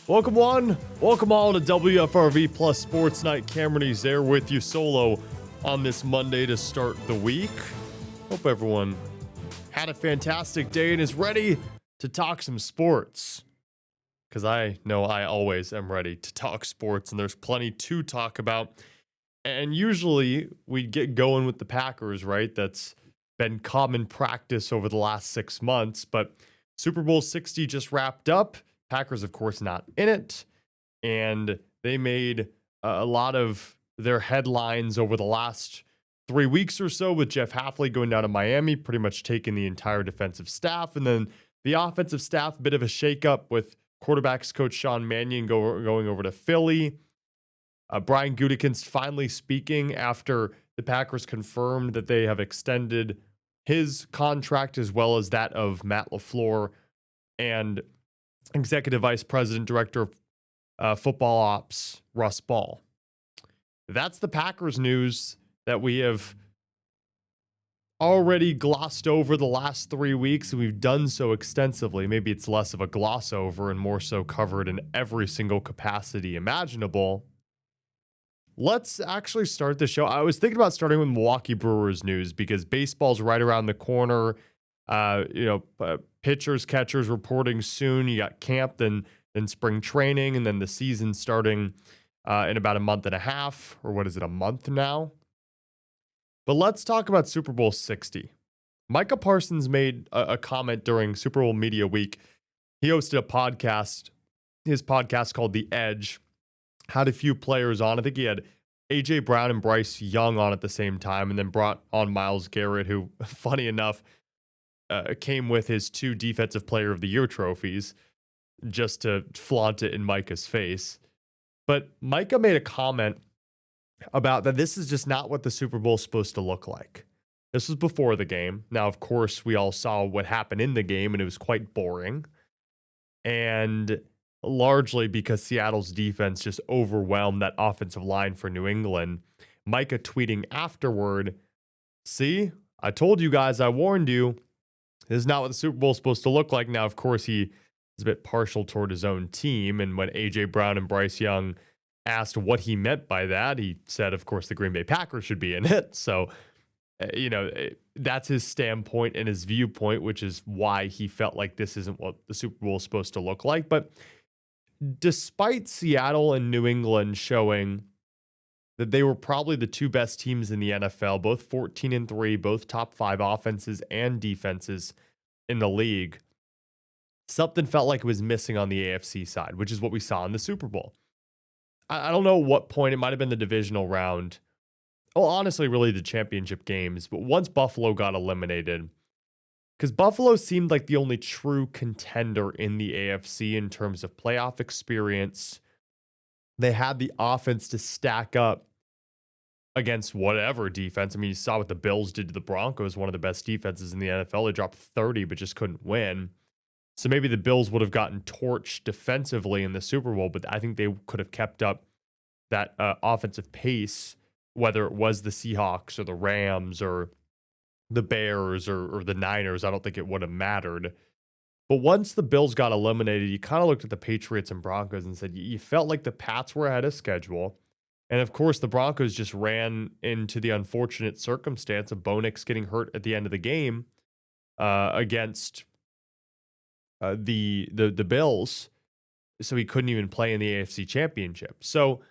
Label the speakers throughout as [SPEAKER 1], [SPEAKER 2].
[SPEAKER 1] Welcome one, welcome all to WFRV Plus Sports Night. Cameron's there with you solo on this Monday to start the week. Hope everyone had a fantastic day and is ready to talk some sports. Because I know I always am ready to talk sports, and there's plenty to talk about. And usually we get going with the Packers, right? That's been common practice over the last 6 months, but Super Bowl 60 just wrapped up. Packers, of course, not in it, and they made a lot of their headlines over the last 3 weeks or so with Jeff Hafley going down to Miami, pretty much taking the entire defensive staff, and then the offensive staff, a bit of a shakeup with quarterbacks coach Sean Mannion going over to Philly. Brian Gutekunst finally speaking after the Packers confirmed that they have extended his contract as well as that of Matt LaFleur and Executive Vice President, Director of Football Ops, Russ Ball. That's the Packers news that we have already glossed over the last 3 weeks, and we've done so extensively. Maybe it's less of a gloss over and more so covered in every single capacity imaginable. Let's actually start the show. I was thinking about starting with Milwaukee Brewers news because baseball's right around the corner. Pitchers, catchers reporting soon. You got camp, then spring training, and then the season starting in about a month and a half, or what is it, a month now? But let's talk about Super Bowl 60. Micah Parsons made a comment during Super Bowl Media Week. He hosted a podcast, his podcast called The Edge, had a few players on. I think he had A.J. Brown and Bryce Young on at the same time, and then brought on Myles Garrett, who, funny enough, came with his 2 Defensive Player of the Year trophies just to flaunt it in Micah's face. But Micah made a comment about that this is just not what the Super Bowl is supposed to look like. This was before the game. Now, of course, we all saw what happened in the game, and it was quite boring. And largely because Seattle's defense just overwhelmed that offensive line for New England. Micah tweeting afterward, "See, I told you guys, I warned you. This is not what the Super Bowl is supposed to look like." Now, of course, he is a bit partial toward his own team. And when A.J. Brown and Bryce Young asked what he meant by that, he said, of course, the Green Bay Packers should be in it. So, that's his standpoint and his viewpoint, which is why he felt like this isn't what the Super Bowl is supposed to look like. But despite Seattle and New England showing that they were probably the 2 best teams in the NFL, both 14-3, both top 5 offenses and defenses in the league, something felt like it was missing on the AFC side, which is what we saw in the Super Bowl. I don't know what point, it might have been the divisional round. Well, honestly, really the championship games, but once Buffalo got eliminated, because Buffalo seemed like the only true contender in the AFC in terms of playoff experience. They had the offense to stack up against whatever defense. I mean, you saw what the Bills did to the Broncos, one of the best defenses in the NFL. They dropped 30, but just couldn't win. So maybe the Bills would have gotten torched defensively in the Super Bowl, but I think they could have kept up that offensive pace, whether it was the Seahawks or the Rams or the Bears or the Niners. I don't think it would have mattered. But once the Bills got eliminated, you kind of looked at the Patriots and Broncos and said you felt like the Pats were ahead of schedule. And of course, the Broncos just ran into the unfortunate circumstance of Bo Nix getting hurt at the end of the game against the Bills. So he couldn't even play in the AFC Championship. So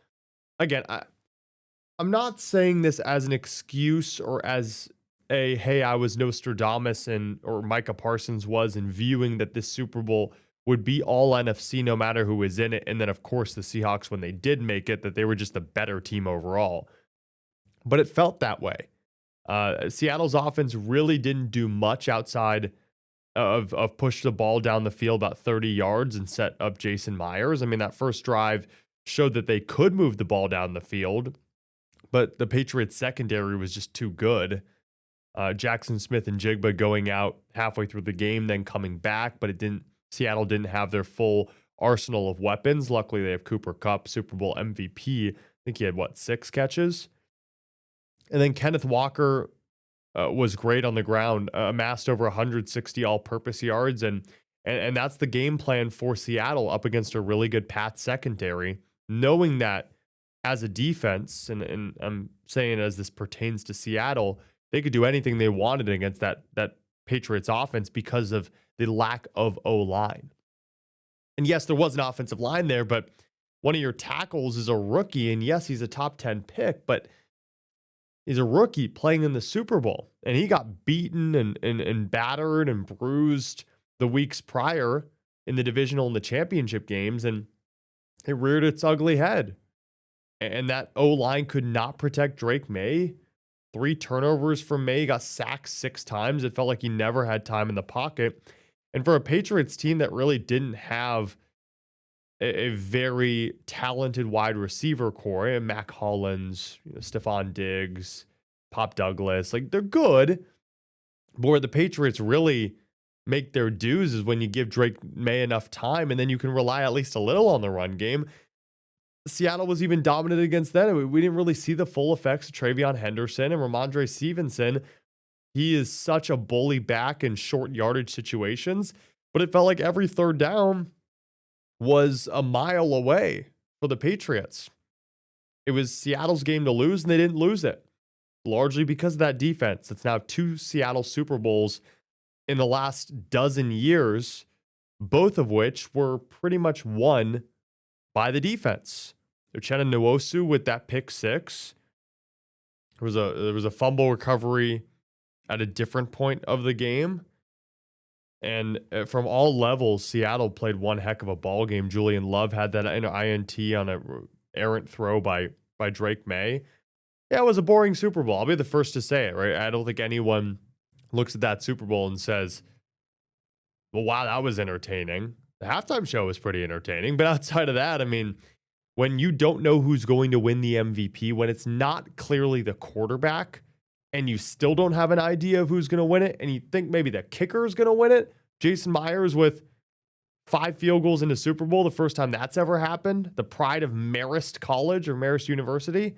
[SPEAKER 1] again, I'm not saying this as an excuse or as hey, I was Nostradamus or Micah Parsons was in viewing that this Super Bowl would be all NFC no matter who was in it. And then, of course, the Seahawks, when they did make it, that they were just a better team overall. But it felt that way. Seattle's offense really didn't do much outside of push the ball down the field about 30 yards and set up Jason Myers. I mean, that first drive showed that they could move the ball down the field, but the Patriots secondary was just too good. Jackson Smith and Jigba going out halfway through the game, then coming back, but Seattle didn't have their full arsenal of weapons. Luckily, they have Cooper Kupp, Super Bowl MVP. I think he had, 6 catches? And then Kenneth Walker was great on the ground, amassed over 160 all-purpose yards. And And that's the game plan for Seattle up against a really good Pats secondary, knowing that as a defense, and I'm saying as this pertains to Seattle, they could do anything they wanted against that Patriots offense because of the lack of O-line. And yes, there was an offensive line there, but one of your tackles is a rookie. And yes, he's a top 10 pick, but he's a rookie playing in the Super Bowl. And he got beaten and battered and bruised the weeks prior in the divisional and the championship games. And it reared its ugly head. And that O-line could not protect Drake May. 3 turnovers from May, got sacked 6 times. It felt like he never had time in the pocket. And for a Patriots team that really didn't have a very talented wide receiver core, and Mac Hollins, Stephon Diggs, Pop Douglas, like they're good. But where the Patriots really make their dues is when you give Drake May enough time, and then you can rely at least a little on the run game. Seattle was even dominant against that. We didn't really see the full effects of Travion Henderson and Ramondre Stevenson. He is such a bully back in short yardage situations, but it felt like every third down was a mile away for the Patriots. It was Seattle's game to lose, and they didn't lose it, largely because of that defense. It's now 2 Seattle Super Bowls in the last dozen years, both of which were pretty much won by the defense. Uchenna Nwosu with that pick 6. There was a fumble recovery at a different point of the game. And from all levels, Seattle played one heck of a ball game. Julian Love had that INT on an errant throw by Drake May. Yeah, it was a boring Super Bowl. I'll be the first to say it, right? I don't think anyone looks at that Super Bowl and says, well, wow, that was entertaining. The halftime show was pretty entertaining. But outside of that, I mean, when you don't know who's going to win the MVP, when it's not clearly the quarterback, and you still don't have an idea of who's going to win it, and you think maybe the kicker is going to win it, Jason Myers with 5 field goals in the Super Bowl, the first time that's ever happened, the pride of Marist College or Marist University,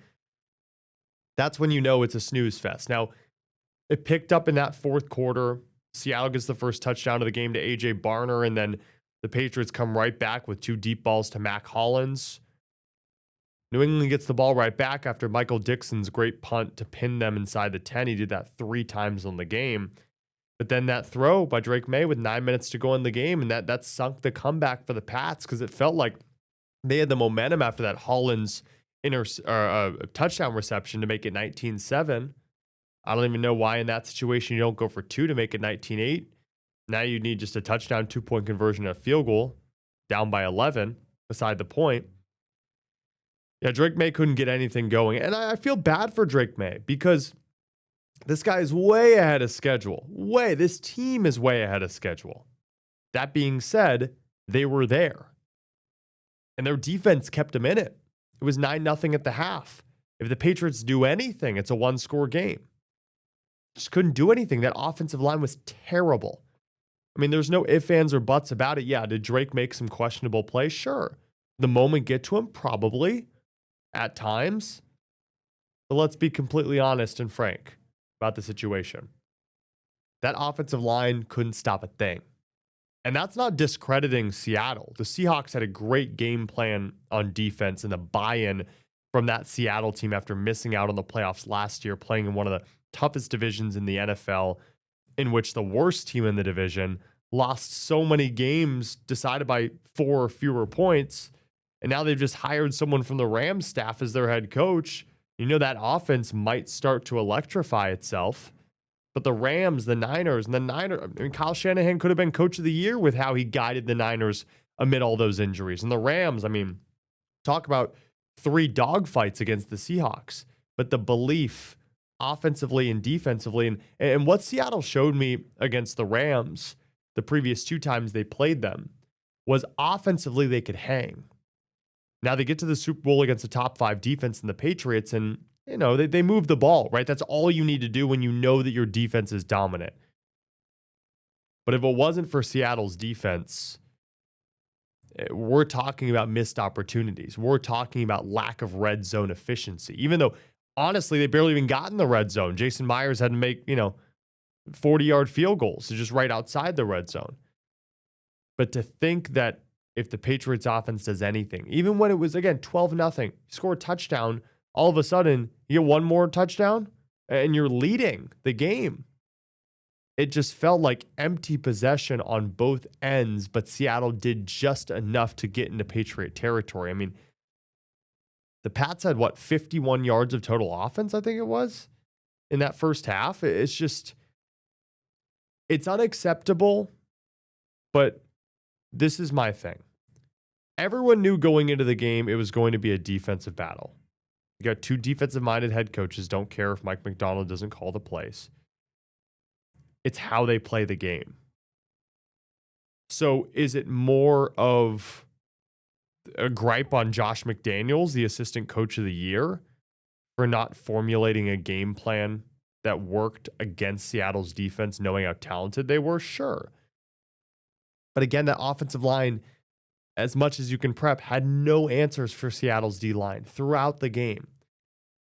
[SPEAKER 1] that's when you know it's a snooze fest. Now, it picked up in that fourth quarter. Seattle gets the first touchdown of the game to A.J. Barner, and then the Patriots come right back with 2 deep balls to Mac Hollins. New England gets the ball right back after Michael Dixon's great punt to pin them inside the 10. He did that 3 times on the game. But then that throw by Drake May with 9 minutes to go in the game, and that sunk the comeback for the Pats because it felt like they had the momentum after that Hollins touchdown reception to make it 19-7. I don't even know why in that situation you don't go for 2 to make it 19-8. Now you need just a touchdown, 2-point conversion, and a field goal, down by 11, beside the point. Yeah, Drake May couldn't get anything going. And I feel bad for Drake May because this guy is way ahead of schedule. This team is way ahead of schedule. That being said, they were there. And their defense kept them in it. It was 9-0 at the half. If the Patriots do anything, it's a 1-score game. Just couldn't do anything. That offensive line was terrible. I mean, there's no ifs, ands, or buts about it. Yeah, did Drake make some questionable plays? Sure. The moment get to him? Probably. At times. But let's be completely honest and frank about the situation. That offensive line couldn't stop a thing. And that's not discrediting Seattle. The Seahawks had a great game plan on defense and the buy-in from that Seattle team after missing out on the playoffs last year, playing in one of the toughest divisions in the NFL, in which the worst team in the division lost so many games decided by 4 or fewer points. And now they've just hired someone from the Rams staff as their head coach. You know that offense might start to electrify itself. But the Rams, the Niners, I mean, Kyle Shanahan could have been coach of the year with how he guided the Niners amid all those injuries. And the Rams, I mean, talk about 3 dogfights against the Seahawks. But the belief offensively and defensively, and what Seattle showed me against the Rams the previous 2 times they played them was offensively they could hang. Now they get to the Super Bowl against the top 5 defense in the Patriots, and you know they move the ball, right? That's all you need to do when you know that your defense is dominant. But if it wasn't for Seattle's defense, we're talking about missed opportunities. We're talking about lack of red zone efficiency. Even though, honestly, they barely even got in the red zone. Jason Myers had to make, 40-yard field goals, so just right outside the red zone. But to think that if the Patriots offense does anything, even when it was, again, 12-0, score a touchdown, all of a sudden you get one more touchdown and you're leading the game. It just felt like empty possession on both ends, but Seattle did just enough to get into Patriot territory. I mean, the Pats had, 51 yards of total offense, I think it was, in that first half. It's just, it's unacceptable, but this is my thing. Everyone knew going into the game it was going to be a defensive battle. You got two defensive-minded head coaches, don't care if Mike McDonald doesn't call the plays. It's how they play the game. So is it more of a gripe on Josh McDaniels, the assistant coach of the year, for not formulating a game plan that worked against Seattle's defense, knowing how talented they were? Sure. But again, that offensive line, as much as you can prep, had no answers for Seattle's D-line throughout the game.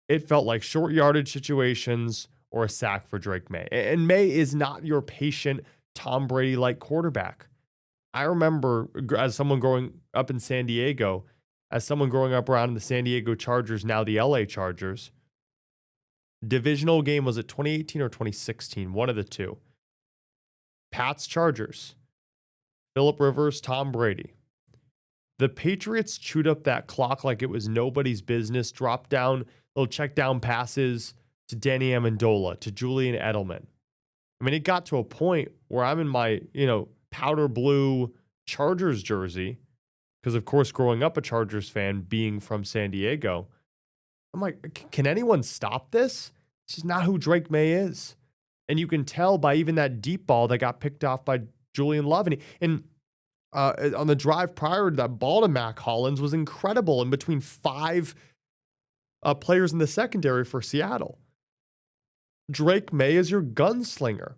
[SPEAKER 1] It felt like short yardage situations or a sack for Drake May. And May is not your patient Tom Brady-like quarterback. I remember, as someone growing up in San Diego, as someone growing up around the San Diego Chargers, now the LA Chargers, divisional game, was it 2018 or 2016? One of the two. Pats Chargers. Phillip Rivers, Tom Brady. The Patriots chewed up that clock like it was nobody's business, dropped down little check down passes to Danny Amendola, to Julian Edelman. I mean, it got to a point where I'm in my, powder blue Chargers jersey, because of course, growing up a Chargers fan, being from San Diego, I'm like, can anyone stop this? It's just not who Drake May is. And you can tell by even that deep ball that got picked off by Julian Love. And on the drive prior to that ball to Mac Hollins was incredible in between five players in the secondary for Seattle. Drake May is your gunslinger.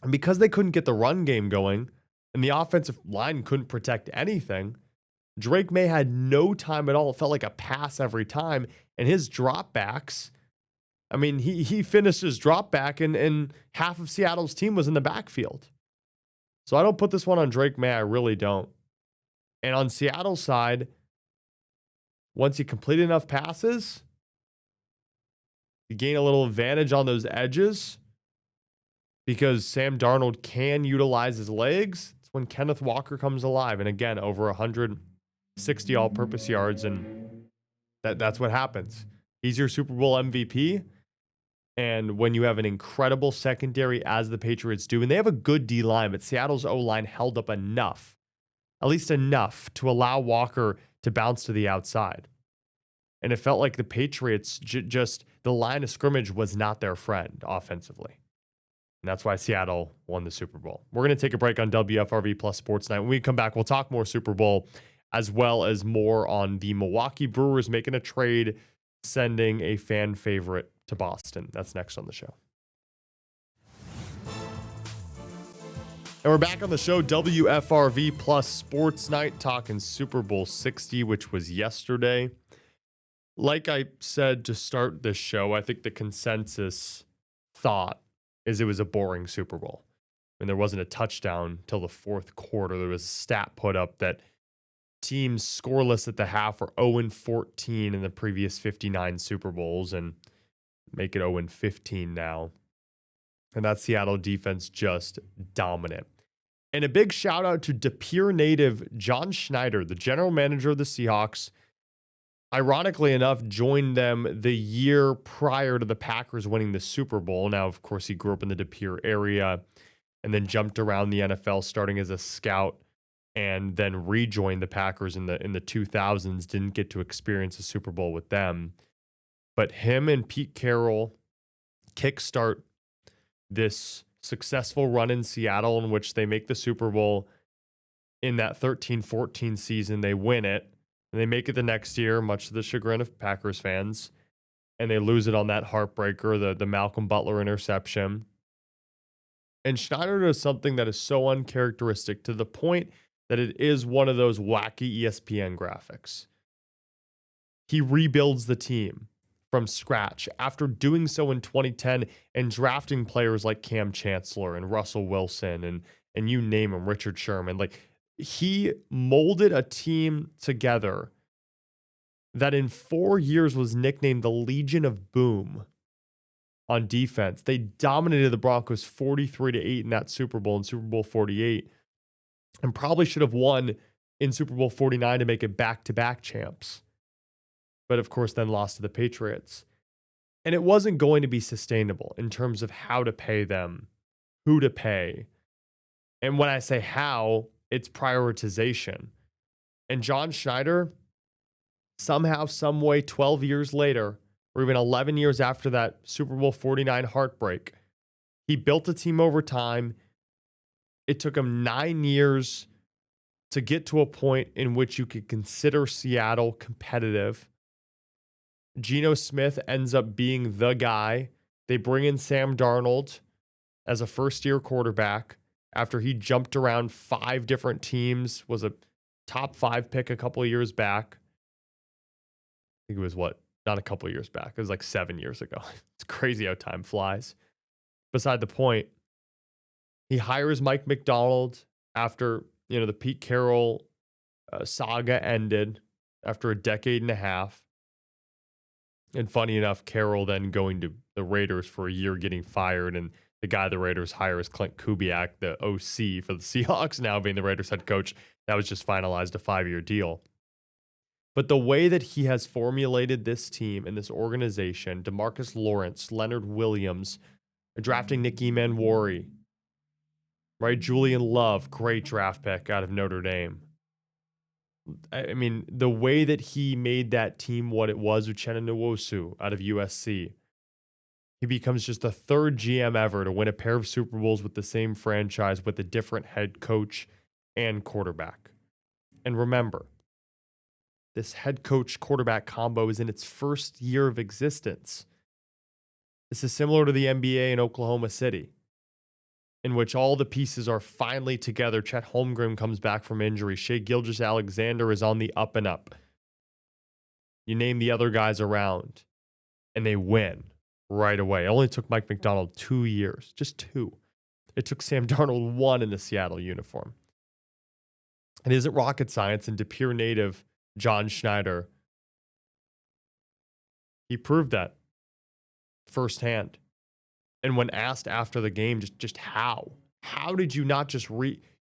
[SPEAKER 1] And because they couldn't get the run game going and the offensive line couldn't protect anything, Drake May had no time at all. It felt like a pass every time. And his dropbacks, I mean, he finished his drop back and half of Seattle's team was in the backfield. So I don't put this one on Drake May. I really don't. And on Seattle's side, once you complete enough passes, you gain a little advantage on those edges because Sam Darnold can utilize his legs. It's when Kenneth Walker comes alive. And again, over 160 all-purpose yards, and that's what happens. He's your Super Bowl MVP. And when you have an incredible secondary, as the Patriots do, and they have a good D-line, but Seattle's O-line held up enough, at least enough, to allow Walker to bounce to the outside. And it felt like the Patriots, just the line of scrimmage was not their friend offensively. And that's why Seattle won the Super Bowl. We're going to take a break on WFRV Plus Sports Night. When we come back, we'll talk more Super Bowl, as well as more on the Milwaukee Brewers making a trade, sending a fan favorite to Boston. That's next on the show. And we're back on the show, WFRV Plus Sports Night, talking Super Bowl 60, which was yesterday. Like I said to start this show, I think the consensus thought is it was a boring Super Bowl. And there wasn't a touchdown till the fourth quarter. There was a stat put up that teams scoreless at the half were 0-14 in the previous 59 Super Bowls, and make it 0-15 now. And that Seattle defense just dominant. And a big shout out to De Pere native John Schneider, the general manager of the Seahawks. Ironically enough, joined them the year prior to the Packers winning the Super Bowl. Now, of course, he grew up in the De Pere area and then jumped around the NFL, starting as a scout, and then rejoined the Packers in the 2000s. Didn't get to experience a Super Bowl with them. But him and Pete Carroll kickstart this successful run in Seattle in which they make the Super Bowl in that 13-14 season. They win it. And they make it the next year, much to the chagrin of Packers fans. And they lose it on that heartbreaker, the Malcolm Butler interception. And Schneider does something that is so uncharacteristic, to the point that it is one of those wacky ESPN graphics. He rebuilds the team from scratch after doing so in 2010 and drafting players like Cam Chancellor and Russell Wilson and you name him, Richard Sherman. Like, he molded a team together that in 4 years was nicknamed the Legion of Boom on defense. They dominated the Broncos 43-8 in that Super Bowl, in Super Bowl 48, and probably should have won in Super Bowl 49 to make it back-to-back champs. But of course, then lost to the Patriots. And it wasn't going to be sustainable in terms of how to pay them, who to pay. And when I say how, it's prioritization. And John Schneider, somehow, some way, 12 years later, or even 11 years after that Super Bowl 49 heartbreak, he built a team over time. It took him 9 years to get to a point in which you could consider Seattle competitive. Geno Smith ends up being the guy. They bring in Sam Darnold as a first-year quarterback after he jumped around 5 different teams, was a top 5 pick a couple of years back. I think it was not a couple of years back. It was like 7 years ago. It's crazy how time flies. Beside the point, he hires Mike McDonald after, the Pete Carroll saga ended after a decade and a half. And funny enough, Carroll then going to the Raiders for a year, getting fired, and the guy the Raiders hire is Clint Kubiak, the OC for the Seahawks, now being the Raiders head coach. That was just finalized, a 5-year deal. But the way that he has formulated this team and this organization, DeMarcus Lawrence, Leonard Williams, drafting Nick Emanwari, right? Julian Love, great draft pick out of Notre Dame. I mean, the way that he made that team what it was, Uchenna Nwosu out of USC, he becomes just the 3rd GM ever to win a pair of Super Bowls with the same franchise with a different head coach and quarterback. And remember, this head coach quarterback combo is in its first year of existence. This is similar to the NBA in Oklahoma City, in which all the pieces are finally together. Chet Holmgren comes back from injury. Shai Gilgeous-Alexander is on the up and up. You name the other guys around, and they win right away. It only took Mike McDonald 2 years, just 2. It took Sam Darnold 1 in the Seattle uniform. It isn't rocket science, and De Pere native John Schneider, he proved that firsthand. And when asked after the game, just how did you not just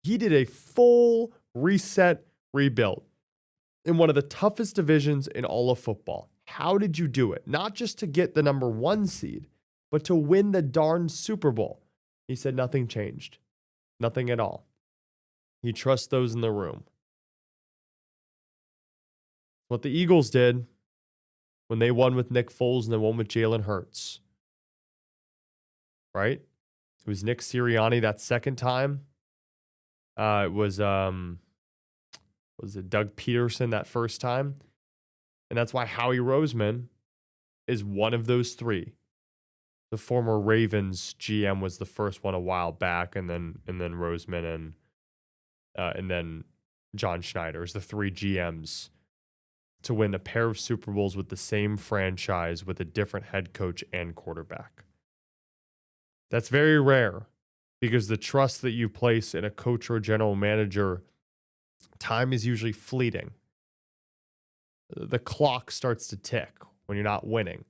[SPEAKER 1] he did a full reset, rebuild in one of the toughest divisions in all of football. How did you do it? Not just to get the number 1 seed, but to win the darn Super Bowl. He said nothing changed. Nothing at all. He trusts those in the room. What the Eagles did when they won with Nick Foles and then won with Jalen Hurts. Right? It was Nick Sirianni that second time. It was it Doug Peterson that first time? And that's why Howie Roseman is one of those 3. The former Ravens GM was the first one a while back, and then Roseman and then John Schneider is the 3 GMs to win a pair of Super Bowls with the same franchise with a different head coach and quarterback. That's very rare because the trust that you place in a coach or a general manager, time is usually fleeting. The clock starts to tick when you're not winning.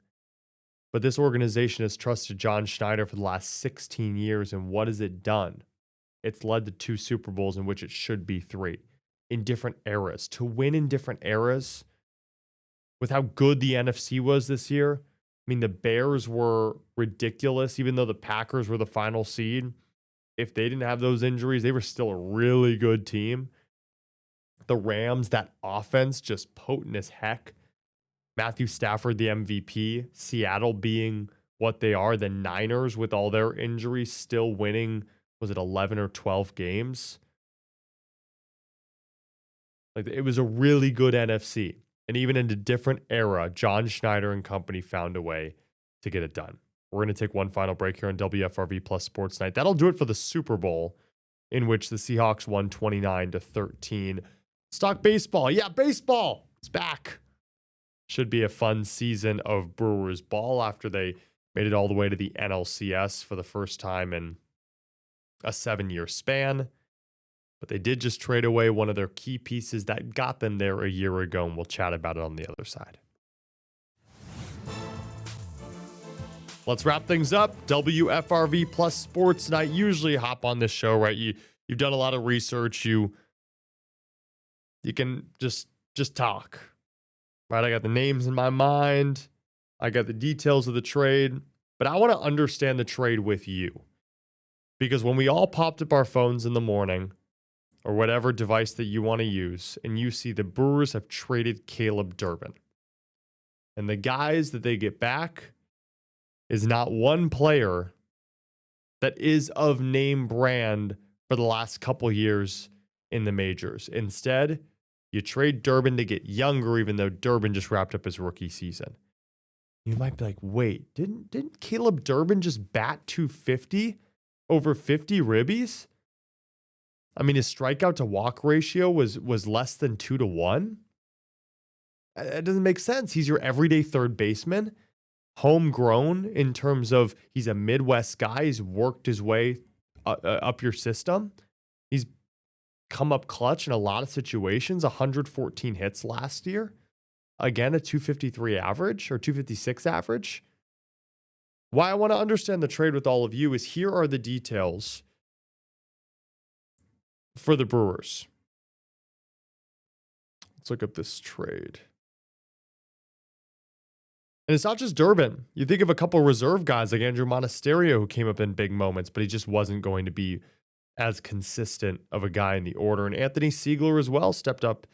[SPEAKER 1] But this organization has trusted John Schneider for the last 16 years, and what has it done? It's led to 2 Super Bowls in which it should be 3 in different eras. To win in different eras, with how good the NFC was this year, I mean, the Bears were ridiculous, even though the Packers were the final seed. If they didn't have those injuries, they were still a really good team. The Rams, that offense, just potent as heck. Matthew Stafford, the MVP. Seattle being what they are. The Niners, with all their injuries, still winning, was it 11 or 12 games? Like, it was a really good NFC. And even in a different era, John Schneider and company found a way to get it done. We're going to take one final break here on WFRV Plus Sports Night. That'll do it for the Super Bowl, in which the Seahawks won 29-13. Let's talk baseball. Yeah, baseball. It's back. Should be a fun season of Brewers ball after they made it all the way to the NLCS for the first time in a 7-year span. But they did just trade away one of their key pieces that got them there a year ago, and we'll chat about it on the other side. Let's wrap things up. WFRV plus Sports Night. Usually hop on this show, right? You've done a lot of research. You can just talk, right? I got the names in my mind. I got the details of the trade, but I want to understand the trade with you, because when we all popped up our phones in the morning, or whatever device that you want to use, and you see the Brewers have traded Caleb Durbin, and the guys that they get back is not one player that is of name brand for the last couple years in the majors. Instead, you trade Durbin to get younger, even though Durbin just wrapped up his rookie season. You might be like, wait, didn't Caleb Durbin just bat 250 over 50 ribbies? I mean, his strikeout to walk ratio was less than 2-1. It doesn't make sense. He's your everyday third baseman, homegrown in terms of he's a Midwest guy. He's worked his way up your system. He's come up clutch in a lot of situations. 114 hits last year. Again, a 253 average or 256 average. Why I want to understand the trade with all of you is here are the details for the Brewers. Let's look up this trade. And it's not just Durbin. You think of a couple reserve guys like Andrew Monasterio who came up in big moments, but he just wasn't going to be as consistent of a guy in the order. And Anthony Siegler as well stepped up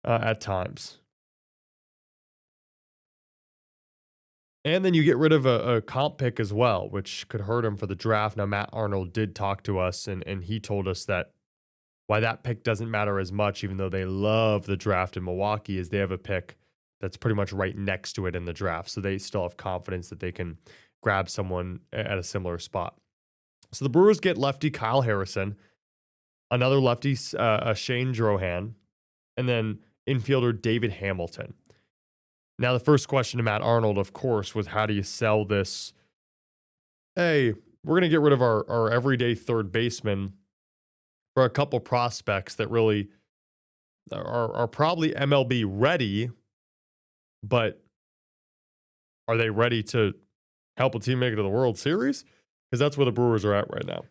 [SPEAKER 1] at times. And then you get rid of a comp pick as well, which could hurt him for the draft. Now, Matt Arnold did talk to us, and he told us that why that pick doesn't matter as much, even though they love the draft in Milwaukee, is they have a pick that's pretty much right next to it in the draft. So they still have confidence that they can grab someone at a similar spot. So the Brewers get lefty Kyle Harrison, another lefty Shane Drohan, and then infielder David Hamilton. Now, the first question to Matt Arnold, of course, was how do you sell this? Hey, we're going to get rid of our everyday third baseman for a couple prospects that really are probably MLB ready, but are they ready to help a team make it to the World Series? Because that's where the Brewers are at right now.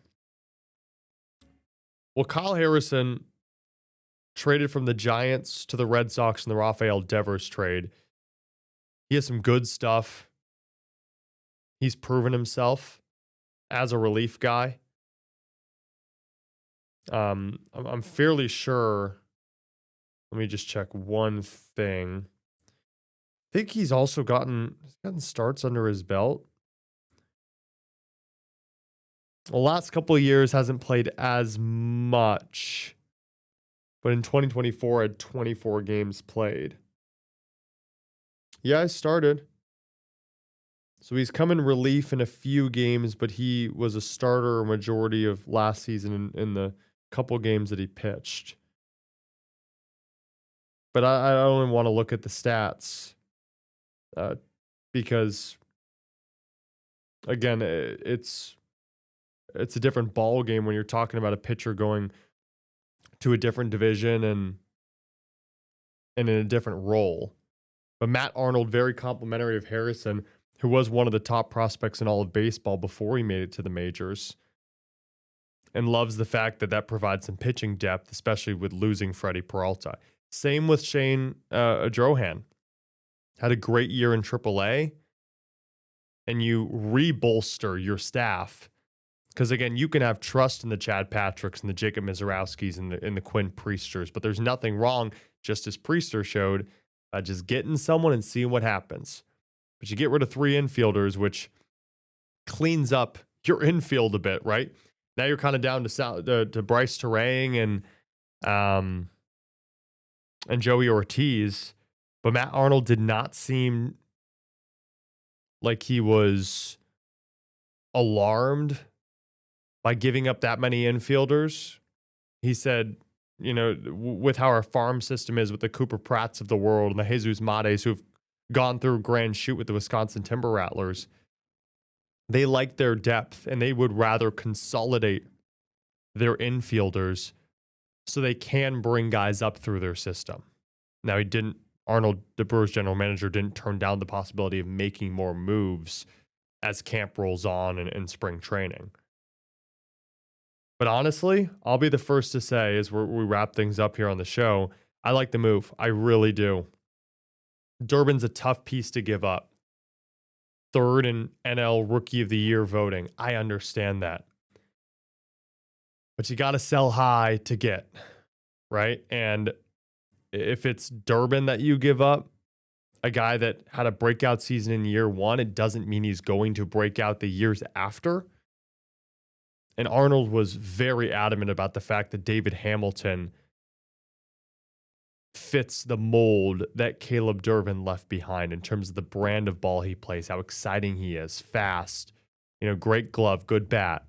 [SPEAKER 1] Well, Kyle Harrison traded from the Giants to the Red Sox in the Rafael Devers trade. He has some good stuff. He's proven himself as a relief guy. I'm fairly sure. Let me just check one thing. I think he's also gotten starts under his belt. The last couple of years hasn't played as much, but in 2024 had 24 games played. Yeah, I started. So he's come in relief in a few games, but he was a starter a majority of last season in the couple games that he pitched. But I don't even want to look at the stats because, again, it's a different ball game when you're talking about a pitcher going to a different division and in a different role. But Matt Arnold, very complimentary of Harrison, who was one of the top prospects in all of baseball before he made it to the majors, and loves the fact that provides some pitching depth, especially with losing Freddie Peralta. Same with Shane Drohan. Had a great year in AAA, and you re-bolster your staff. Because, again, you can have trust in the Chad Patricks and the Jacob Mizorowskis and the Quinn Priesters, but there's nothing wrong, just as Priester showed, just getting someone and seeing what happens. But you get rid of 3 infielders, which cleans up your infield a bit, right? Now you're kind of down to Bryce Terang and Joey Ortiz. But Matt Arnold did not seem like he was alarmed by giving up that many infielders. He said, with how our farm system is with the Cooper Pratts of the world and the Jesus Mates who've gone through grand shoot with the Wisconsin Timber Rattlers, they like their depth and they would rather consolidate their infielders so they can bring guys up through their system. Now, Arnold, the Brewers general manager, didn't turn down the possibility of making more moves as camp rolls on and spring training. But honestly, I'll be the first to say, as we wrap things up here on the show, I like the move. I really do. Durbin's a tough piece to give up. Third in NL Rookie of the Year voting. I understand that. But you got to sell high to get, right? And if it's Durbin that you give up, a guy that had a breakout season in year one, it doesn't mean he's going to break out the years after. And Arnold was very adamant about the fact that David Hamilton fits the mold that Caleb Durbin left behind in terms of the brand of ball he plays, how exciting he is, fast, great glove, good bat.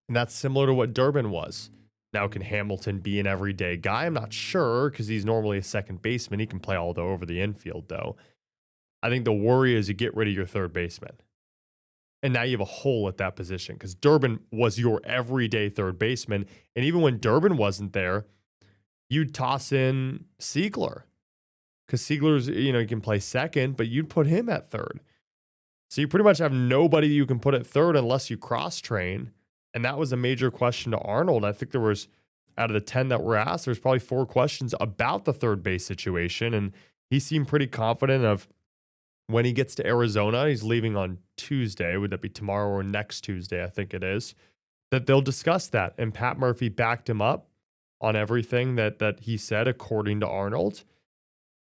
[SPEAKER 1] And that's similar to what Durbin was. Now, can Hamilton be an everyday guy? I'm not sure because he's normally a second baseman. He can play all over the infield, though. I think the worry is you get rid of your third baseman. And now you have a hole at that position because Durbin was your everyday third baseman. And even when Durbin wasn't there, you'd toss in Siegler because Siegler's, he can play second, but you'd put him at third. So you pretty much have nobody you can put at third unless you cross train. And that was a major question to Arnold. I think there was, out of the 10 that were asked, there's probably 4 questions about the third base situation. And he seemed pretty confident of when he gets to Arizona, he's leaving on Tuesday. Would that be tomorrow or next Tuesday? I think it is. That they'll discuss that. And Pat Murphy backed him up on everything that he said, according to Arnold.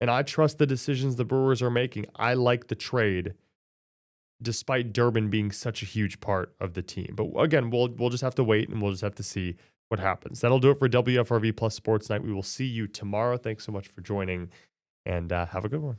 [SPEAKER 1] And I trust the decisions the Brewers are making. I like the trade, despite Durbin being such a huge part of the team. But again, we'll just have to wait and we'll just have to see what happens. That'll do it for WFRV Plus Sports Night. We will see you tomorrow. Thanks so much for joining and have a good one.